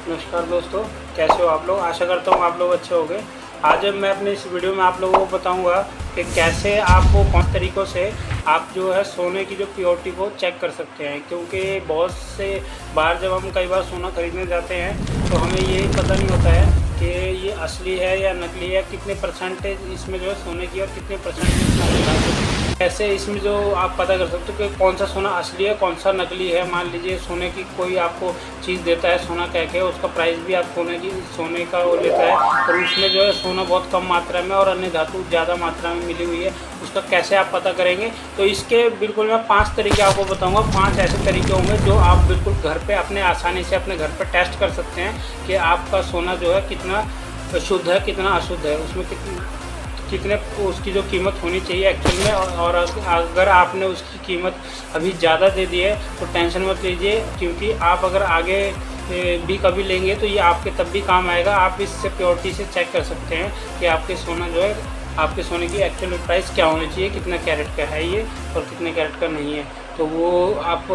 नमस्कार दोस्तों, कैसे हो आप लोग। आशा करता हूँ आप लोग अच्छे होंगे। आज मैं अपने इस वीडियो में आप लोगों को बताऊंगा कि कैसे आपको कौन तरीक़ों से आप जो है सोने की जो प्योरिटी को चेक कर सकते हैं। क्योंकि बहुत से बार जब हम कई बार सोना खरीदने जाते हैं तो हमें ये पता नहीं होता है कि ये असली है या नकली है, कितने परसेंटेज इसमें जो है सोने की और कितने परसेंटेज इसमें मिला। ऐसे इसमें जो आप पता कर सकते हो कि कौन सा सोना असली है कौन सा नकली है। मान लीजिए सोने की कोई आपको चीज़ देता है, सोना कह के उसका प्राइस भी आप सोने का वो लेता है और उसमें जो है सोना बहुत कम मात्रा में और अन्य धातु ज़्यादा मात्रा में मिली हुई है। उसका कैसे आप पता करेंगे, तो इसके बिल्कुल मैं 5 तरीके आपको बताऊंगा। 5 ऐसे तरीके होंगे जो आप बिल्कुल घर पे अपने आसानी से अपने घर पे टेस्ट कर सकते हैं कि आपका सोना जो है कितना शुद्ध है कितना अशुद्ध है, उसमें कितने उसकी जो कीमत होनी चाहिए एक्चुअल में। और अगर आपने उसकी कीमत अभी ज़्यादा दे दी है तो टेंशन मत लीजिए, क्योंकि आप अगर आगे भी कभी लेंगे तो ये आपके तब भी काम आएगा। आप इससे प्योरिटी से चेक कर सकते हैं कि आपके सोना जो है आपके सोने की एक्चुअल प्राइस क्या होनी चाहिए, कितना कैरेट का है ये और कितने कैरेट का नहीं है। तो वो आप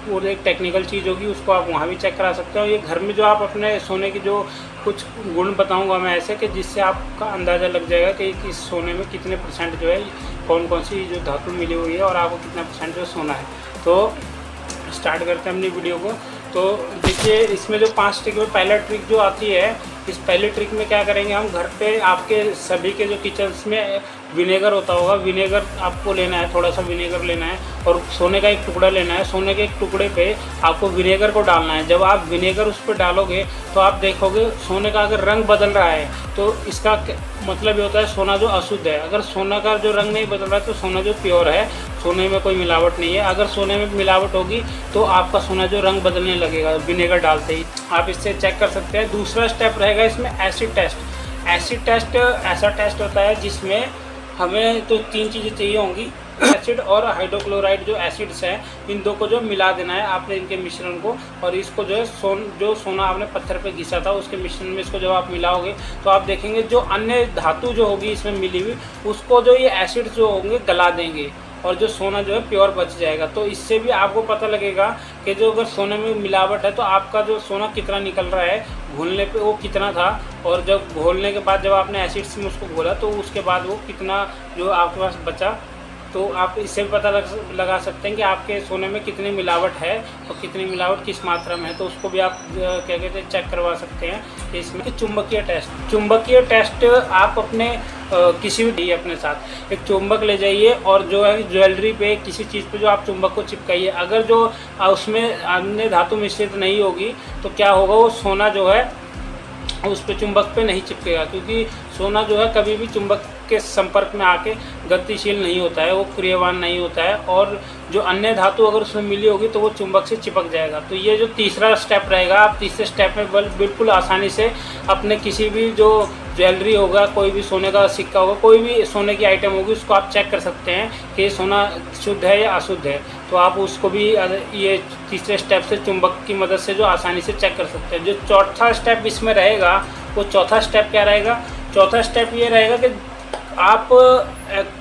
वो एक टेक्निकल चीज़ होगी, उसको आप वहाँ भी चेक करा सकते हो। ये घर में जो आप अपने सोने की जो कुछ गुण बताऊंगा मैं ऐसे कि जिससे आपका अंदाज़ा लग जाएगा कि इस सोने में कितने परसेंट जो है कौन कौन सी जो धातु मिली हुई है और आपको कितना परसेंट जो सोना है। तो स्टार्ट करते हैं अपनी वीडियो को। तो देखिए इसमें जो 5 ट्रिक में पहला ट्रिक जो आती है, इस पहले ट्रिक में क्या करेंगे हम, घर पे आपके सभी के जो किचन्स में विनेगर होता होगा, विनेगर आपको लेना है, थोड़ा सा विनेगर लेना है और सोने का एक टुकड़ा लेना है। सोने के एक टुकड़े पे आपको विनेगर को डालना है। जब आप विनेगर उस पर डालोगे तो आप देखोगे सोने का अगर रंग बदल रहा है तो इसका मतलब ये होता है सोना जो अशुद्ध है। अगर सोना का जो रंग नहीं बदल रहा है तो सोना जो प्योर है, सोने में कोई मिलावट नहीं है। अगर सोने में मिलावट होगी तो आपका सोना जो रंग बदलने लगेगा विनेगर डालते ही। आप इससे चेक कर सकते हैं। दूसरा स्टेप रहेगा इसमें एसिड टेस्ट। एसिड टेस्ट ऐसा टेस्ट होता है जिसमें हमें तो 3 चीज़ें चाहिए होंगी, एसिड और हाइड्रोक्लोराइड जो एसिड्स हैं, इन दो को जो मिला देना है आपने, इनके मिश्रण को। और इसको जो है जो सोना आपने पत्थर पे घिसा था उसके मिश्रण में इसको जब आप मिलाओगे तो आप देखेंगे जो अन्य धातु जो होगी इसमें मिली हुई उसको जो ये एसिड जो होंगे गला देंगे और जो सोना जो है प्योर बच जाएगा। तो इससे भी आपको पता लगेगा कि जो अगर सोने में मिलावट है तो आपका जो सोना कितना निकल रहा है, घोलने पे वो कितना था, और जब घोलने के बाद जब आपने एसिड्स में उसको घोला तो उसके बाद वो कितना जो आपके पास बचा। तो आप इससे भी पता लगा सकते हैं कि आपके सोने में कितनी मिलावट है और कितनी मिलावट किस मात्रा में है। तो उसको भी आप क्या कहते हैं चेक करवा सकते हैं। इसमें चुंबकीय टेस्ट आप अपने किसी भी अपने साथ एक चुंबक ले जाइए और जो है ज्वेलरी पे किसी चीज़ पे जो आप चुंबक को चिपकाइए। अगर जो उसमें अन्य धातु मिश्रित नहीं होगी तो क्या होगा, वो सोना जो है उस पे चुंबक पे नहीं चिपकेगा, क्योंकि सोना जो है कभी भी चुंबक के संपर्क में आके गतिशील नहीं होता है, वो क्रियावान नहीं होता है। और जो अन्य धातु अगर उसमें मिली होगी तो वो चुंबक से चिपक जाएगा। तो ये जो तीसरा स्टेप रहेगा, आप तीसरे स्टेप में बिल्कुल आसानी से अपने किसी भी जो ज्वेलरी होगा, कोई भी सोने का सिक्का होगा, कोई भी सोने की आइटम होगी, उसको आप चेक कर सकते हैं कि सोना शुद्ध है या अशुद्ध है। तो आप उसको भी ये तीसरे स्टेप से चुंबक की मदद से जो आसानी से चेक कर सकते हैं। जो चौथा स्टेप इसमें रहेगा, वो चौथा स्टेप क्या रहेगा, चौथा स्टेप ये रहेगा कि आप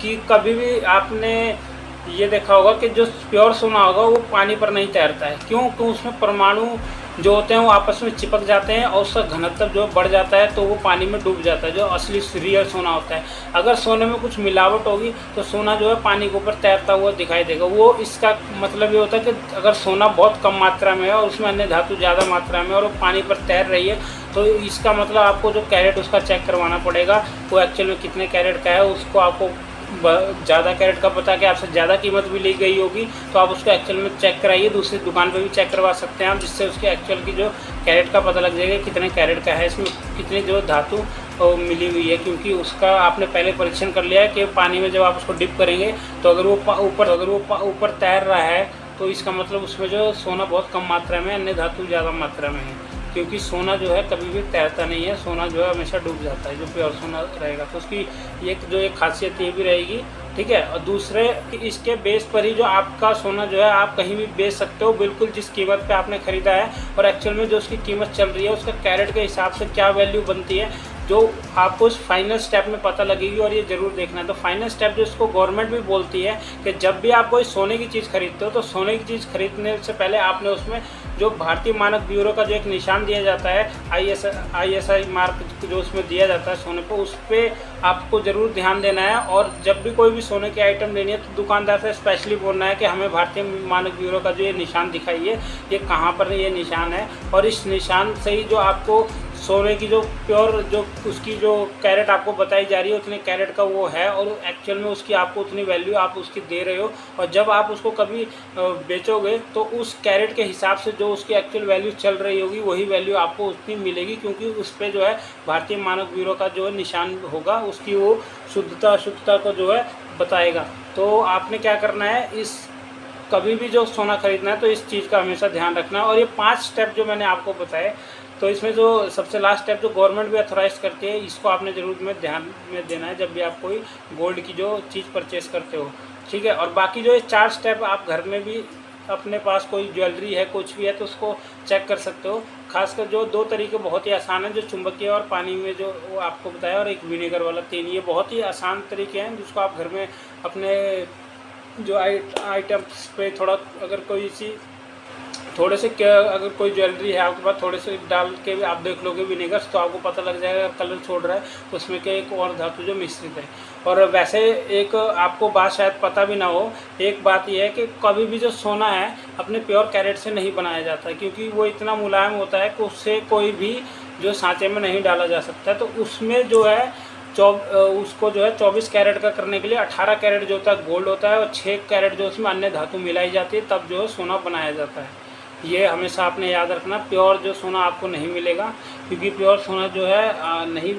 कि कभी भी आपने ये देखा होगा कि जो प्योर सोना होगा वो पानी पर नहीं तैरता है। क्यों? क्योंकि उसमें परमाणु जो होते हैं वो आपस में चिपक जाते हैं और उसका घनत्व जो बढ़ जाता है तो वो पानी में डूब जाता है, जो असली रियल सोना होता है। अगर सोने में कुछ मिलावट होगी तो सोना जो है पानी के ऊपर तैरता हुआ दिखाई देगा। वो इसका मतलब ये होता है कि अगर सोना बहुत कम मात्रा में है और उसमें अन्य धातु ज़्यादा मात्रा में और वो पानी पर तैर रही है तो इसका मतलब आपको जो कैरेट उसका चेक करवाना पड़ेगा, वो एक्चुअल में कितने कैरेट का है। उसको आपको ज़्यादा कैरेट का पता कि आपसे ज़्यादा कीमत भी ली गई होगी तो आप उसको एक्चुअल में चेक कराइए। दूसरी दुकान पे भी चेक करवा सकते हैं आप, जिससे उसके एक्चुअल की जो कैरेट का पता लग जाएगा कितने कैरेट का है, इसमें कितनी जो धातु मिली हुई है। क्योंकि उसका आपने पहले परीक्षण कर लिया है कि पानी में जब आप उसको डिप करेंगे तो अगर वो ऊपर तैर रहा है तो इसका मतलब उसमें जो सोना बहुत कम मात्रा में, अन्य धातु ज़्यादा मात्रा में है। क्योंकि सोना जो है कभी भी तैरता नहीं है, सोना जो है हमेशा डूब जाता है, जो प्योर सोना रहेगा। तो उसकी एक खासियत ये भी रहेगी, ठीक है। और दूसरे इसके बेस पर ही जो आपका सोना जो है आप कहीं भी बेच सकते हो, बिल्कुल जिस कीमत पे आपने ख़रीदा है और एक्चुअल में जो उसकी कीमत चल रही है उसका कैरेट के हिसाब से क्या वैल्यू बनती है, जो आपको उस फाइनल स्टेप में पता लगेगी। और ये ज़रूर देखना है। तो फाइनल स्टेप जो इसको गवर्नमेंट भी बोलती है कि जब भी आप कोई सोने की चीज़ खरीदते हो तो सोने की चीज़ खरीदने से पहले आपने उसमें जो भारतीय मानक ब्यूरो का जो एक निशान दिया जाता है, ISI मार्क जो उसमें दिया जाता है सोने पर, उस पर आपको ज़रूर ध्यान देना है। और जब भी कोई भी सोने की आइटम लेनी है तो दुकानदार से स्पेशली बोलना है कि हमें भारतीय मानक ब्यूरो का जो ये निशान दिखाइए, ये कहाँ पर ये निशान है। और इस निशान से ही जो आपको सोने की जो प्योर जो उसकी जो कैरेट आपको बताई जा रही है उतने कैरेट का वो है, और एक्चुअल में उसकी आपको उतनी वैल्यू आप उसकी दे रहे हो। और जब आप उसको कभी बेचोगे तो उस कैरेट के हिसाब से जो उसकी एक्चुअल वैल्यू चल रही होगी वही वैल्यू आपको उतनी मिलेगी, क्योंकि उस पर जो है भारतीय मानक ब्यूरो का जो निशान होगा उसकी वो शुद्धता अशुद्धता को जो है बताएगा। तो आपने क्या करना है, इस कभी भी जो सोना खरीदना है तो इस चीज़ का हमेशा ध्यान रखना है। और ये 5 स्टेप जो मैंने आपको बताए, तो इसमें जो सबसे लास्ट स्टेप जो गवर्नमेंट भी अथोराइज करती है, इसको आपने ज़रूर में ध्यान में देना है जब भी आप कोई गोल्ड की जो चीज़ परचेस करते हो, ठीक है। और बाकी जो ये 4 स्टेप आप घर में भी अपने पास कोई ज्वेलरी है कुछ भी है तो उसको चेक कर सकते हो। खासकर जो 2 तरीके बहुत ही आसान हैं, जो चुंबकीय और पानी में जो वो आपको बताया, और एक विनेगर वाला तेल, ये बहुत ही आसान तरीके हैं जिसको आप घर में अपने जो आइटम्स पे थोड़ा अगर कोई सी थोड़े से क्या अगर कोई ज्वेलरी है आपके पास, थोड़े से डाल के भी आप देख लोगे विनेगर, तो आपको पता लग जाएगा कलर छोड़ रहा है तो उसमें क्या एक और धातु जो मिश्रित है। और वैसे एक आपको बात शायद पता भी ना हो, एक बात यह है कि कभी भी जो सोना है अपने प्योर कैरेट से नहीं बनाया जाता है, क्योंकि वो इतना मुलायम होता है कि उससे कोई भी जो सांचे में नहीं डाला जा सकता। तो उसमें जो है उसको जो है 24 कैरेट का करने के लिए 18 कैरेट जो होता है गोल्ड होता है, और 6 कैरेट जो उसमें अन्य धातु मिलाई जाती है, तब जो है सोना बनाया जाता है। ये हमेशा आपने याद रखना। प्योर जो सोना आपको नहीं मिलेगा, क्योंकि प्योर सोना जो है नहीं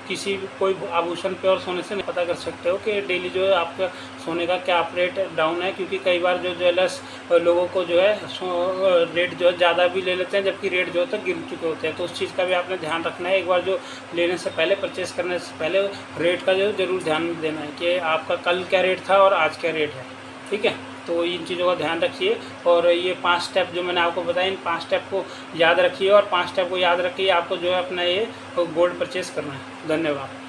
किसी कोई आभूषण प्योर सोने से नहीं पता कर सकते हो कि डेली जो है आपका सोने का क्या रेट डाउन है, क्योंकि कई बार जो ज्वेलर्स लोगों को जो है रेट जो है ज़्यादा भी ले लेते हैं, जबकि रेट जो होता है गिर चुके होते हैं। तो उस चीज़ का भी आपने ध्यान रखना है। एक बार जो लेने से पहले, परचेस करने से पहले रेट का जो ज़रूर ध्यान देना है कि आपका कल क्या रेट था और आज क्या रेट है, ठीक है। तो इन चीज़ों का ध्यान रखिए। और ये 5 स्टेप जो मैंने आपको बताया, इन 5 स्टेप को याद रखिए, और 5 स्टेप को याद रखिए आपको जो है अपना ये गोल्ड परचेस करना है। धन्यवाद।